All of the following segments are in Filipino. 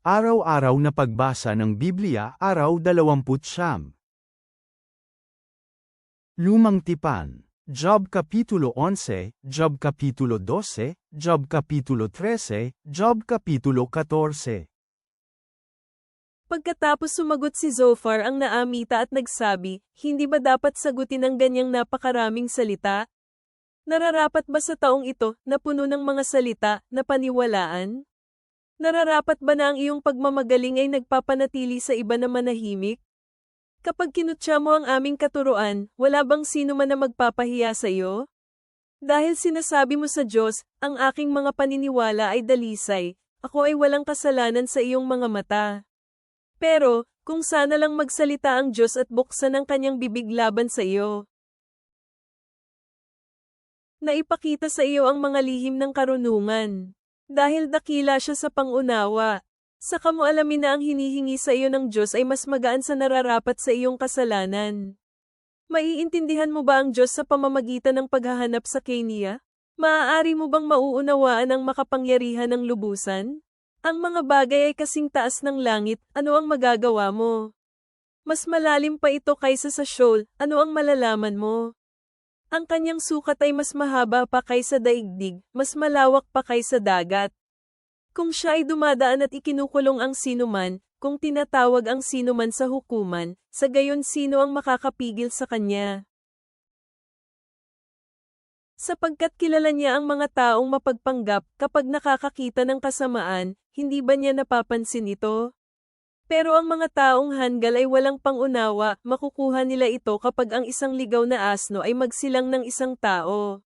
Araw-araw na pagbasa ng Biblia, Araw 29. Lumang Tipan. Job Kapitulo 11, Job Kapitulo 12, Job Kapitulo 13, Job Kapitulo 14. Pagkatapos sumagot si Zophar ang naamita at nagsabi, hindi ba dapat sagutin ang ganyang napakaraming salita? Nararapat ba sa taong ito, na puno ng mga salita, na paniwalaan? Nararapat ba na ang iyong pagmamagaling ay nagpapanatili sa iba na manahimik? Kapag kinutya mo ang aming katuruan, wala bang sino man na magpapahiya sa iyo? Dahil sinasabi mo sa Diyos, ang aking mga paniniwala ay dalisay, ako ay walang kasalanan sa iyong mga mata. Pero, kung sana lang magsalita ang Diyos at buksan ang kanyang bibig laban sa iyo. Naipakita sa iyo ang mga lihim ng karunungan. Dahil dakila siya sa pangunawa. Saka mo alamin na ang hinihingi sa iyo ng Diyos ay mas magaan sa nararapat sa iyong kasalanan. Maiintindihan mo ba ang Diyos sa pamamagitan ng paghahanap sa Kanya? Maaari mo bang mauunawaan ang makapangyarihan ng lubusan? Ang mga bagay ay kasing taas ng langit, ano ang magagawa mo? Mas malalim pa ito kaysa sa Sheol, ano ang malalaman mo? Ang kanyang sukat ay mas mahaba pa kaysa daigdig, mas malawak pa kaysa dagat. Kung siya ay dumadaan at ikinukulong ang sinuman, kung tinatawag ang sinuman sa hukuman, sa gayon sino ang makakapigil sa kanya? Sapagkat kilala niya ang mga taong mapagpanggap, kapag nakakakita ng kasamaan, hindi ba niya napapansin ito? Pero ang mga taong hanggal ay walang pangunawa, makukuha nila ito kapag ang isang ligaw na asno ay magsilang ng isang tao.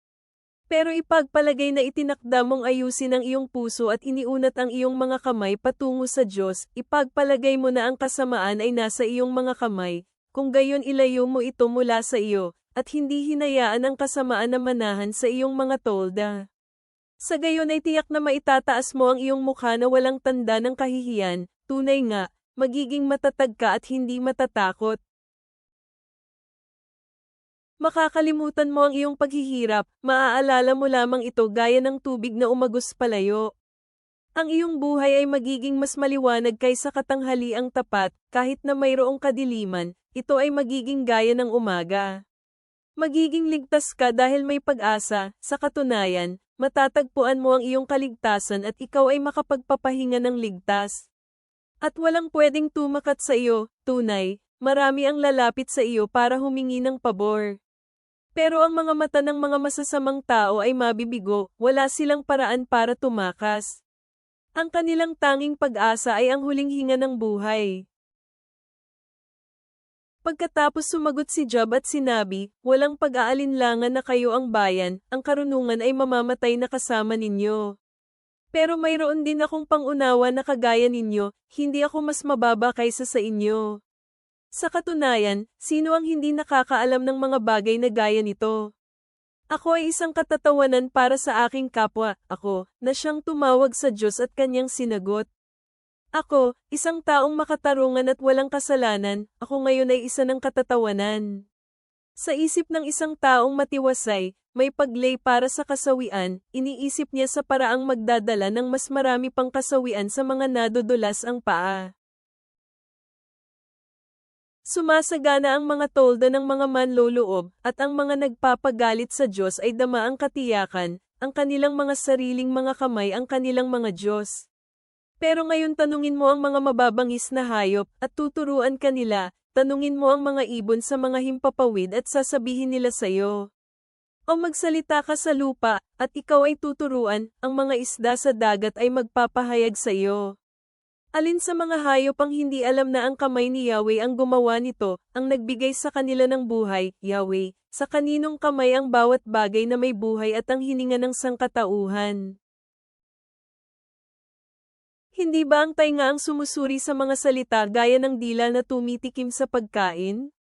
Pero ipagpalagay na itinakda mong ayusin ang iyong puso at iniunat ang iyong mga kamay patungo sa Diyos, ipagpalagay mo na ang kasamaan ay nasa iyong mga kamay, kung gayon ilayo mo ito mula sa iyo, at hindi hinayaan ang kasamaan na manahan sa iyong mga tolda. Sa gayon ay tiyak na maitataas mo ang iyong mukha na walang tanda ng kahihiyan, tunay nga, magiging matatag ka at hindi matatakot. Makakalimutan mo ang iyong paghihirap, maaalala mo lamang ito gaya ng tubig na umagos palayo. Ang iyong buhay ay magiging mas maliwanag kaysa katanghaliang tapat, kahit na mayroong kadiliman, ito ay magiging gaya ng umaga. Magiging ligtas ka dahil may pag-asa, sa katunayan, matatagpuan mo ang iyong kaligtasan at ikaw ay makapagpapahinga ng ligtas. At walang pwedeng tumakat sa iyo, tunay, marami ang lalapit sa iyo para humingi ng pabor. Pero ang mga mata ng mga masasamang tao ay mabibigo, wala silang paraan para tumakas. Ang kanilang tanging pag-asa ay ang huling hinga ng buhay. Pagkatapos sumagot si Job at sinabi, walang pag-aalinlangan na kayo ang bayan, ang karunungan ay mamamatay na kasama ninyo. Pero mayroon din akong pangunawa na kagaya ninyo, hindi ako mas mababa kaysa sa inyo. Sa katunayan, sino ang hindi nakakaalam ng mga bagay na gaya nito? Ako ay isang katatawanan para sa aking kapwa, ako, na siyang tumawag sa Diyos at kanyang sinagot. Ako, isang taong makatarungan at walang kasalanan, ako ngayon ay isa ng katatawanan. Sa isip ng isang taong matiwasay, may paglay para sa kasawian, iniisip niya sa paraang magdadala ng mas marami pang kasawian sa mga nadudulas ang paa. Sumasagana ang mga tolda ng mga manloloob, at ang mga nagpapagalit sa Diyos ay dama ang katiyakan, ang kanilang mga sariling mga kamay ang kanilang mga Diyos. Pero ngayon tanungin mo ang mga mababangis na hayop, at tuturuan kanila, tanungin mo ang mga ibon sa mga himpapawid at sasabihin nila sa iyo. O magsalita ka sa lupa, at ikaw ay tuturuan, ang mga isda sa dagat ay magpapahayag sa iyo. Alin sa mga hayop ang hindi alam na ang kamay ni Yahweh ang gumawa nito, ang nagbigay sa kanila ng buhay, Yahweh, sa kaninong kamay ang bawat bagay na may buhay at ang hininga ng sangkatauhan. Hindi ba ang tainga ang sumusuri sa mga salita gaya ng dila na tumitikim sa pagkain?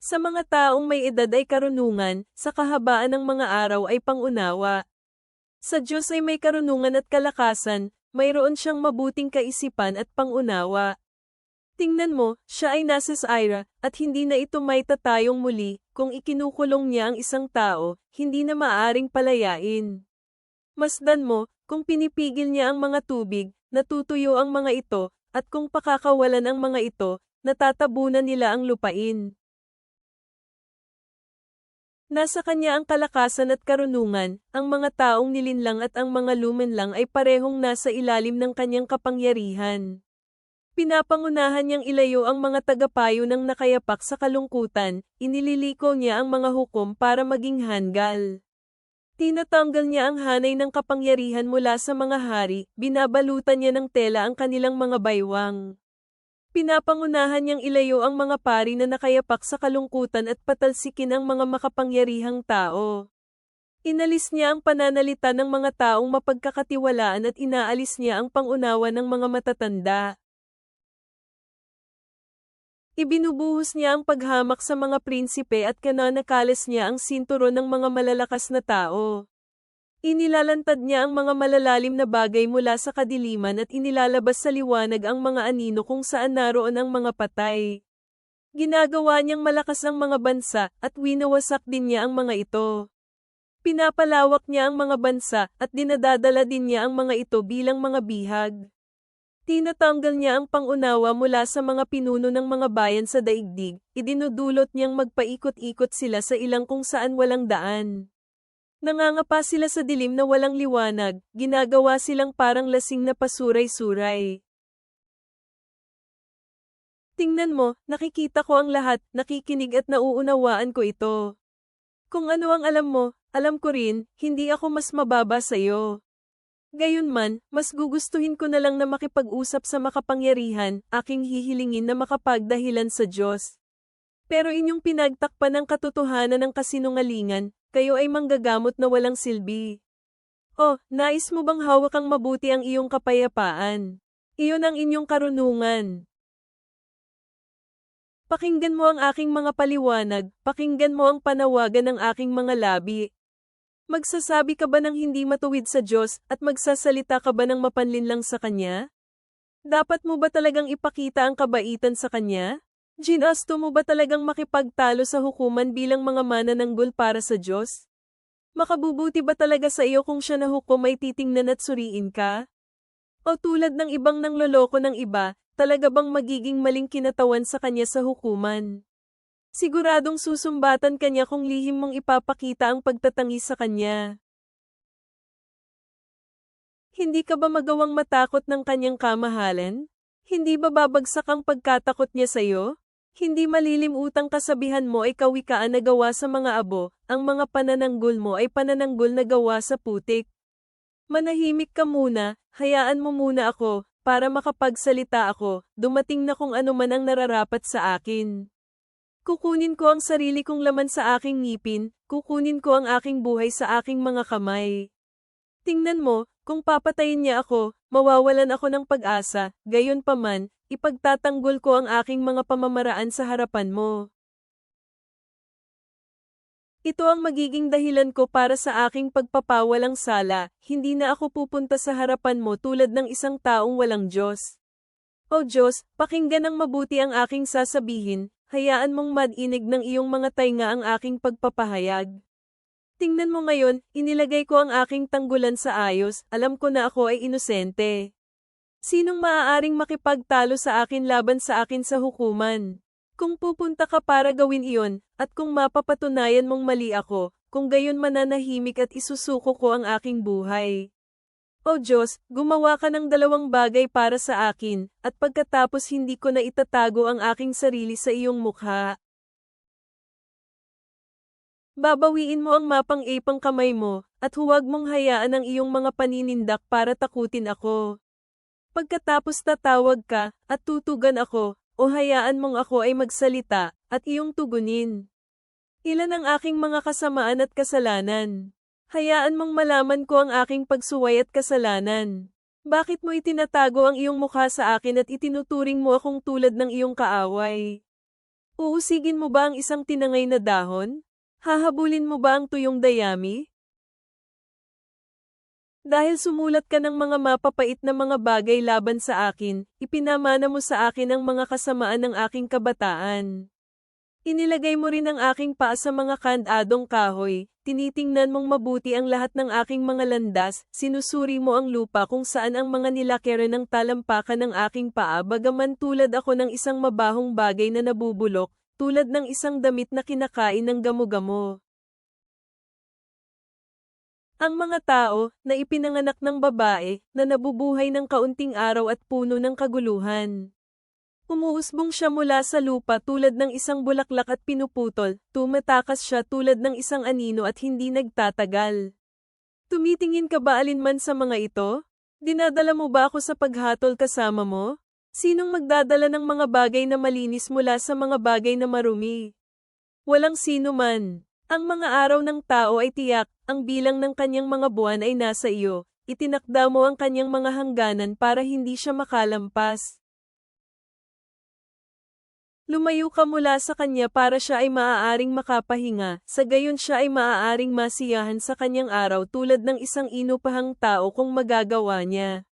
Sa mga taong may edad ay karunungan, sa kahabaan ng mga araw ay pangunawa. Sa Diyos ay may karunungan at kalakasan, mayroon siyang mabuting kaisipan at pangunawa. Tingnan mo, siya ay nasa Saira, at hindi na ito may tatayong muli, kung ikinukulong niya ang isang tao, hindi na maaaring palayain. Masdan mo, kung pinipigil niya ang mga tubig, natutuyo ang mga ito, at kung pakakawalan ang mga ito, natatabunan nila ang lupain. Nasa kanya ang kalakasan at karunungan, ang mga taong nilinlang at ang mga luminlang ay parehong nasa ilalim ng kanyang kapangyarihan. Pinapangunahan niyang ilayo ang mga tagapayo ng nakayapak sa kalungkutan, inililiko niya ang mga hukom para maging hanggal. Tinatanggal niya ang hanay ng kapangyarihan mula sa mga hari, binabalutan niya ng tela ang kanilang mga baywang. Pinapangunahan niyang ilayo ang mga pari na nakayapak sa kalungkutan at patalsikin ang mga makapangyarihang tao. Inalis niya ang pananalita ng mga taong mapagkakatiwalaan at inaalis niya ang pangunawa ng mga matatanda. Ibinubuhos niya ang paghamak sa mga prinsipe at kananakalas niya ang sinturon ng mga malalakas na tao. Inilalantad niya ang mga malalalim na bagay mula sa kadiliman at inilalabas sa liwanag ang mga anino kung saan naroon ang mga patay. Ginagawa niyang malakas ang mga bansa at winawasak din niya ang mga ito. Pinapalawak niya ang mga bansa at dinadadala din niya ang mga ito bilang mga bihag. Tinatanggal niya ang pangunawa mula sa mga pinuno ng mga bayan sa daigdig, idinudulot niyang magpaikot-ikot sila sa ilang kung saan walang daan. Nangangapa sila sa dilim na walang liwanag, ginagawa silang parang lasing na pasuray-suray. Tingnan mo, nakikita ko ang lahat, nakikinig at nauunawaan ko ito. Kung ano ang alam mo, alam ko rin, hindi ako mas mababa sa iyo. Gayunman, mas gugustuhin ko na lang na makipag-usap sa makapangyarihan, aking hihilingin na makapagdahilan sa Diyos. Pero inyong pinagtakpan ng katotohanan ng kasinungalingan, kayo ay manggagamot na walang silbi. Oh, nais mo bang hawakang mabuti ang iyong kapayapaan? Iyon ang inyong karunungan. Pakinggan mo ang aking mga paliwanag, pakinggan mo ang panawagan ng aking mga labi. Magsasabi ka ba ng hindi matuwid sa Diyos at magsasalita ka ba ng mapanlinlang sa Kanya? Dapat mo ba talagang ipakita ang kabaitan sa Kanya? Ginasto mo ba talagang makipagtalo sa hukuman bilang mga manananggol para sa Diyos? Makabubuti ba talaga sa iyo kung siya na hukom ay titingnan at suriin ka? O tulad ng ibang nangloloko ng iba, talaga bang magiging maling kinatawan sa kanya sa hukuman? Siguradong susumbatan kanya kung lihim mong ipapakita ang pagtatangi sa kanya. Hindi ka ba magawang matakot ng kanyang kamahalan? Hindi ba babagsak ang pagkatakot niya sa iyo? Hindi malilimutang kasabihan mo ay kawikaan na gawa sa mga abo, ang mga panananggol mo ay panananggol na gawa sa putik. Manahimik ka muna, hayaan mo muna ako, para makapagsalita ako, dumating na kung ano man ang nararapat sa akin. Kukunin ko ang sarili kong laman sa aking ngipin, kukunin ko ang aking buhay sa aking mga kamay. Tingnan mo, kung papatayin niya ako, mawawalan ako ng pag-asa, gayon pa man, ipagtatanggol ko ang aking mga pamamaraan sa harapan mo. Ito ang magiging dahilan ko para sa aking pagpapawalang sala, hindi na ako pupunta sa harapan mo tulad ng isang taong walang Diyos. O Diyos, pakinggan ng mabuti ang aking sasabihin, hayaan mong madinig ng iyong mga tainga ang aking pagpapahayag. Tingnan mo ngayon, inilagay ko ang aking tanggulan sa ayos, alam ko na ako ay inosente. Sinong maaaring makipagtalo sa akin laban sa akin sa hukuman? Kung pupunta ka para gawin iyon, at kung mapapatunayan mong mali ako, kung gayon mananahimik at isusuko ko ang aking buhay. O Diyos, gumawa ka ng dalawang bagay para sa akin, at pagkatapos hindi ko na itatago ang aking sarili sa iyong mukha. Babawiin mo ang mapang-ipang kamay mo, at huwag mong hayaan ang iyong mga paninindak para takutin ako. Pagkatapos tatawag ka, at tutugan ako, o hayaan mong ako ay magsalita, at iyong tugunin. Ilan ang aking mga kasamaan at kasalanan? Hayaan mong malaman ko ang aking pagsuway at kasalanan. Bakit mo itinatago ang iyong mukha sa akin at itinuturing mo akong tulad ng iyong kaaway? Uusigin mo ba ang isang tinangay na dahon? Hahabulin mo ba ang tuyong dayami? Dahil sumulat ka ng mga mapapait na mga bagay laban sa akin, ipinamana mo sa akin ang mga kasamaan ng aking kabataan. Inilagay mo rin ang aking paa sa mga kandadong kahoy, tinitingnan mong mabuti ang lahat ng aking mga landas, sinusuri mo ang lupa kung saan ang mga nilakere ng talampakan ng aking paa bagaman tulad ako ng isang mabahong bagay na nabubulok, tulad ng isang damit na kinakain ng gamo-gamo. Ang mga tao, na ipinanganak ng babae, na nabubuhay ng kaunting araw at puno ng kaguluhan. Umuusbong siya mula sa lupa tulad ng isang bulaklak at pinuputol, tumatakas siya tulad ng isang anino at hindi nagtatagal. Tumitingin ka ba alinman sa mga ito? Dinadala mo ba ako sa paghatol kasama mo? Sinong magdadala ng mga bagay na malinis mula sa mga bagay na marumi? Walang sino man. Ang mga araw ng tao ay tiyak, ang bilang ng kanyang mga buwan ay nasa iyo, itinakda mo ang kanyang mga hangganan para hindi siya makalampas. Lumayo ka mula sa kanya para siya ay maaaring makapahinga, sa gayon siya ay maaaring masiyahan sa kanyang araw tulad ng isang inupahang tao kung magagawa niya.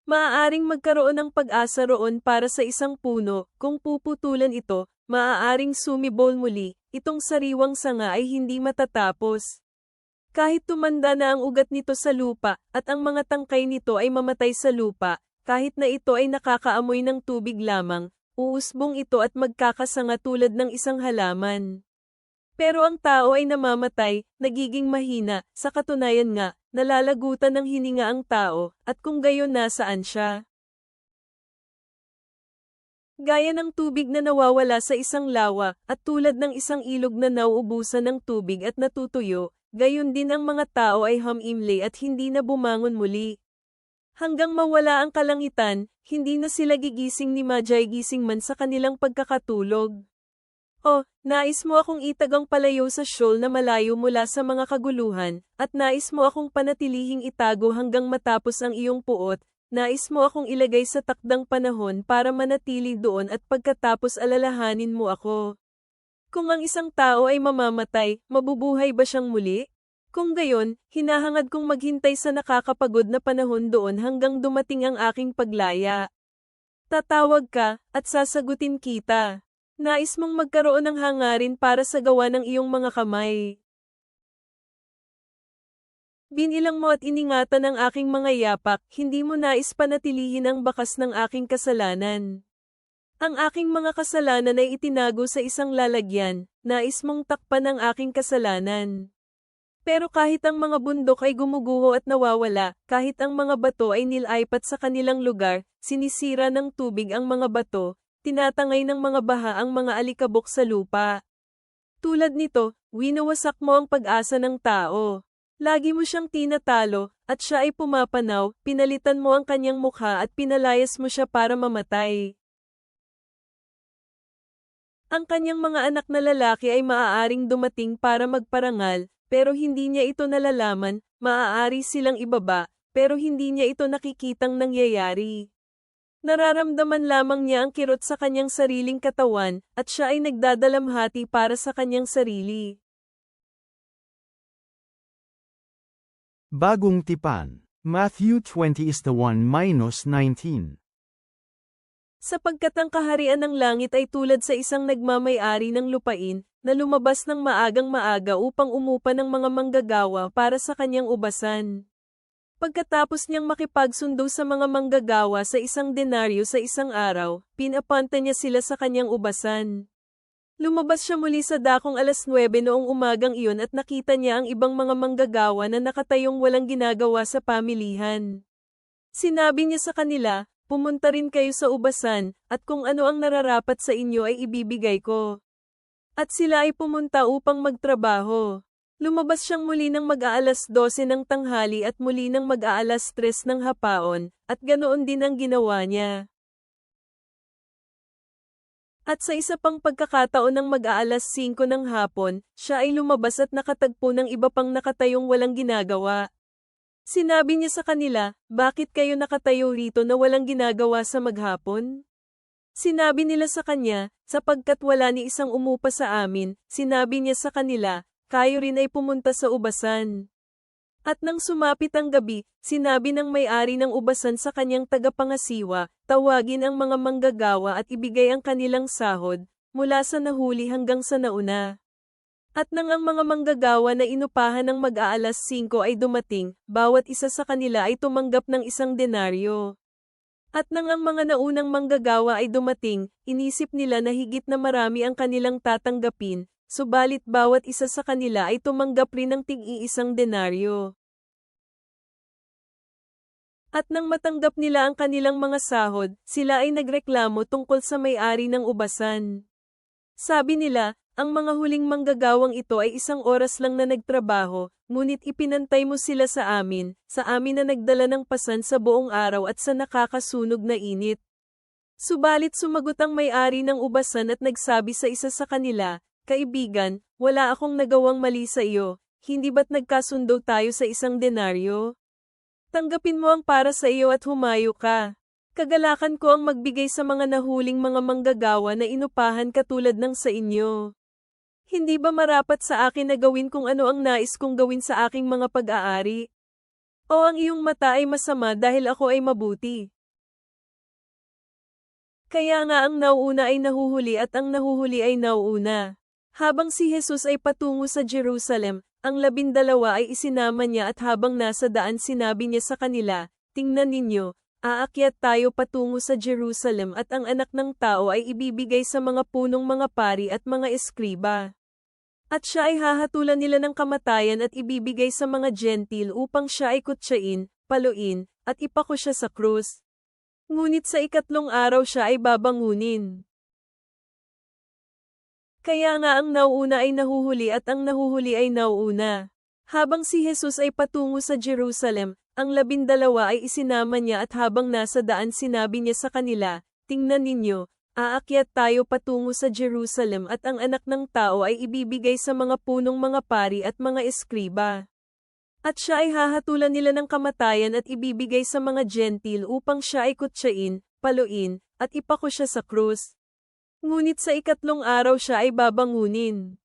Maaaring magkaroon ng pag-asa roon para sa isang puno, kung puputulan ito, maaaring sumibol muli, itong sariwang sanga ay hindi matatapos. Kahit tumanda na ang ugat nito sa lupa, at ang mga tangkay nito ay mamatay sa lupa, kahit na ito ay nakakaamoy ng tubig lamang, uusbong ito at magkakasanga tulad ng isang halaman. Pero ang tao ay namamatay, nagiging mahina, sa katunayan nga, nalalagutan ng hininga ang tao, at kung gayon nasaan siya. Gaya ng tubig na nawawala sa isang lawa, at tulad ng isang ilog na nauubusan ng tubig at natutuyo, gayon din ang mga tao ay hamimli at hindi na bumangon muli. Hanggang mawala ang kalangitan, hindi na sila gigising ni Majay gising man sa kanilang pagkakatulog. Oh, nais mo akong itagang palayo sa shoal na malayo mula sa mga kaguluhan, at nais mo akong panatilihing itago hanggang matapos ang iyong puot, nais mo akong ilagay sa takdang panahon para manatili doon at pagkatapos alalahanin mo ako. Kung ang isang tao ay mamamatay, mabubuhay ba siyang muli? Kung gayon, hinahangad kong maghintay sa nakakapagod na panahon doon hanggang dumating ang aking paglaya. Tatawag ka, at sasagutin kita. Nais mong magkaroon ng hangarin para sa gawa ng iyong mga kamay. Binilang mo at iningatan ang aking mga yapak, hindi mo nais panatilihin ang bakas ng aking kasalanan. Ang aking mga kasalanan ay itinago sa isang lalagyan, nais mong takpan ang aking kasalanan. Pero kahit ang mga bundok ay gumuguho at nawawala, kahit ang mga bato ay nilaipat sa kanilang lugar, sinisira ng tubig ang mga bato, tinatangay ng mga baha ang mga alikabok sa lupa. Tulad nito, winawasak mo ang pag-asa ng tao. Lagi mo siyang tinatalo, at siya ay pumapanaw, pinalitan mo ang kanyang mukha at pinalayas mo siya para mamatay. Ang kanyang mga anak na lalaki ay maaaring dumating para magparangal, pero hindi niya ito nalalaman, maaari silang ibaba, pero hindi niya ito nakikitang nangyayari. Nararamdaman lamang niya ang kirot sa kanyang sariling katawan, at siya ay nagdadalamhati para sa kanyang sarili. Bagong tipan. Matthew 20 is the 1-19. Sapagkat ang kaharian ng langit ay tulad sa isang nagmamay-ari ng lupain, na lumabas ng maagang maaga upang umupa ng mga manggagawa para sa kanyang ubasan. Pagkatapos niyang makipagsundo sa mga manggagawa sa isang denaryo sa isang araw, pinapanta niya sila sa kanyang ubasan. Lumabas siya muli sa dakong 9:00 noong umagang iyon at nakita niya ang ibang mga manggagawa na nakatayong walang ginagawa sa pamilihan. Sinabi niya sa kanila, pumunta rin kayo sa ubasan, at kung ano ang nararapat sa inyo ay ibibigay ko. At sila ay pumunta upang magtrabaho. Lumabas siyang muli ng mag-aalas 12 ng tanghali at muli ng mag-aalas 3 ng hapaon, at ganoon din ang ginawa niya. At sa isa pang pagkakataon ng mag-aalas 5 ng hapon, siya ay lumabas at nakatagpo ng iba pang nakatayong walang ginagawa. Sinabi niya sa kanila, bakit kayo nakatayo rito na walang ginagawa sa maghapon? Sinabi nila sa kanya, sapagkat wala ni isang umupa sa amin, sinabi niya sa kanila, kayo rin ay pumunta sa ubasan. At nang sumapit ang gabi, sinabi ng may-ari ng ubasan sa kanyang tagapangasiwa, tawagin ang mga manggagawa at ibigay ang kanilang sahod, mula sa nahuli hanggang sa nauna. At nang ang mga manggagawa na inupahan ng mag-aalas 5 ay dumating, bawat isa sa kanila ay tumanggap ng 1 denaryo. At nang ang mga naunang manggagawa ay dumating, inisip nila na higit na marami ang kanilang tatanggapin, subalit bawat isa sa kanila ay tumanggap rin ng tig-1 denaryo. At nang matanggap nila ang kanilang mga sahod, sila ay nagreklamo tungkol sa may-ari ng ubasan. Sabi nila, ang mga huling manggagawang ito ay 1 oras lang na nagtrabaho, ngunit ipinantay mo sila sa amin na nagdala ng pasan sa buong araw at sa nakakasunog na init. Subalit sumagot ang may-ari ng ubasan at nagsabi sa isa sa kanila, "Kaibigan, wala akong nagawang mali sa iyo, hindi ba't nagkasundo tayo sa 1 denaryo? Tanggapin mo ang para sa iyo at humayo ka. Kagalakan ko ang magbigay sa mga nahuling mga manggagawa na inupahan katulad ng sa inyo. Hindi ba marapat sa akin na gawin kung ano ang nais kong gawin sa aking mga pag-aari? O ang iyong mata ay masama dahil ako ay mabuti?" Kaya nga ang nauuna ay nahuhuli at ang nahuhuli ay nauuna. Habang si Jesus ay patungo sa Jerusalem, ang 12 ay isinama niya at habang nasa daan sinabi niya sa kanila, "Tingnan ninyo, aakyat tayo patungo sa Jerusalem at ang anak ng tao ay ibibigay sa mga punong mga pari at mga eskriba. At siya ay hahatulan nila ng kamatayan at ibibigay sa mga Gentil upang siya ay kutsain, paluin, at ipako siya sa krus. Ngunit sa 3 araw siya ay babangunin." Kaya nga ang nauuna ay nahuhuli at ang nahuhuli ay nauuna. Habang si Jesus ay patungo sa Jerusalem, ang 12 ay isinama niya at habang nasa daan sinabi niya sa kanila, "Tingnan ninyo, aakyat tayo patungo sa Jerusalem at ang anak ng tao ay ibibigay sa mga punong mga pari at mga eskriba. At siya ay hahatulan nila ng kamatayan at ibibigay sa mga Gentil upang siya ay kutsain, paluin, at ipako siya sa krus. Ngunit sa 3 araw siya ay babangunin."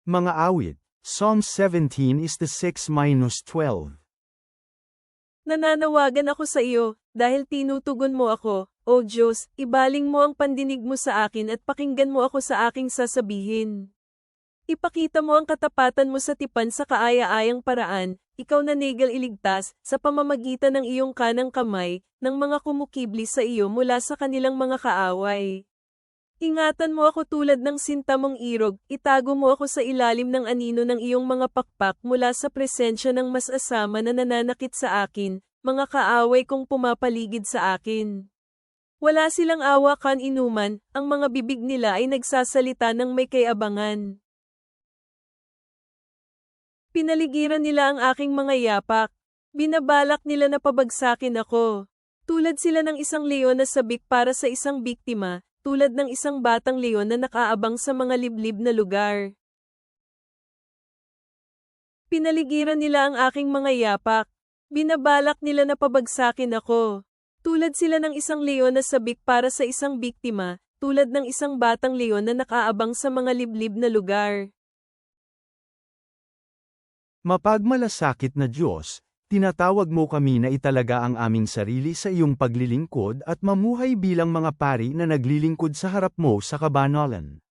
Mga awit, Psalm 17 is the 6-12. Nananawagan ako sa iyo, dahil tinutugon mo ako, O Diyos, ibaling mo ang pandinig mo sa akin at pakinggan mo ako sa aking sasabihin. Ipakita mo ang katapatan mo sa tipan sa kaaya-ayang paraan, ikaw na nigel iligtas, sa pamamagitan ng iyong kanang kamay, ng mga kumukibli sa iyo mula sa kanilang mga kaaway. Ingatan mo ako tulad ng sinta mong irog, itago mo ako sa ilalim ng anino ng iyong mga pakpak mula sa presensya ng mas asama na nananakit sa akin, mga kaaway kong pumapaligid sa akin. Wala silang awa kan inuman, ang mga bibig nila ay nagsasalita ng may kayabangan. Pinaligiran nila ang aking mga yapak. Binabalak nila na pabagsakin ako. Tulad sila ng isang leon na sabik para sa isang biktima, tulad ng isang batang leon na nakaabang sa mga liblib na lugar. Pinaligiran nila ang aking mga yapak. Binabalak nila na pabagsakin ako. Tulad sila ng isang leon na sabik para sa isang biktima, tulad ng isang batang leon na nakaabang sa mga liblib na lugar. Mapagmalasakit na Diyos, tinatawag mo kami na italaga ang aming sarili sa iyong paglilingkod at mamuhay bilang mga pari na naglilingkod sa harap mo sa kabanalan.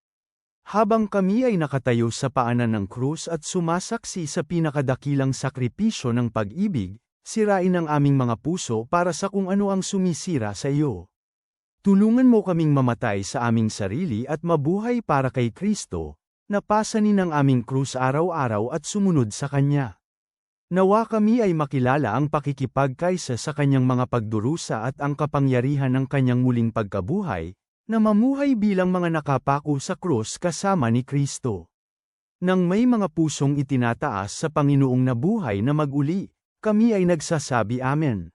Habang kami ay nakatayo sa paanan ng krus at sumasaksi sa pinakadakilang sakripisyo ng pag-ibig, sirain ang aming mga puso para sa kung ano ang sumisira sa iyo. Tulungan mo kaming mamatay sa aming sarili at mabuhay para kay Kristo, na pasanin ang aming krus araw-araw at sumunod sa Kanya. Nawa kami ay makilala ang pakikipagkaysa sa Kanyang mga pagdurusa at ang kapangyarihan ng Kanyang muling pagkabuhay, na mamuhay bilang mga nakapako sa krus kasama ni Kristo. Nang may mga pusong itinataas sa Panginoong nabuhay na mag-uli, kami ay nagsasabi Amen.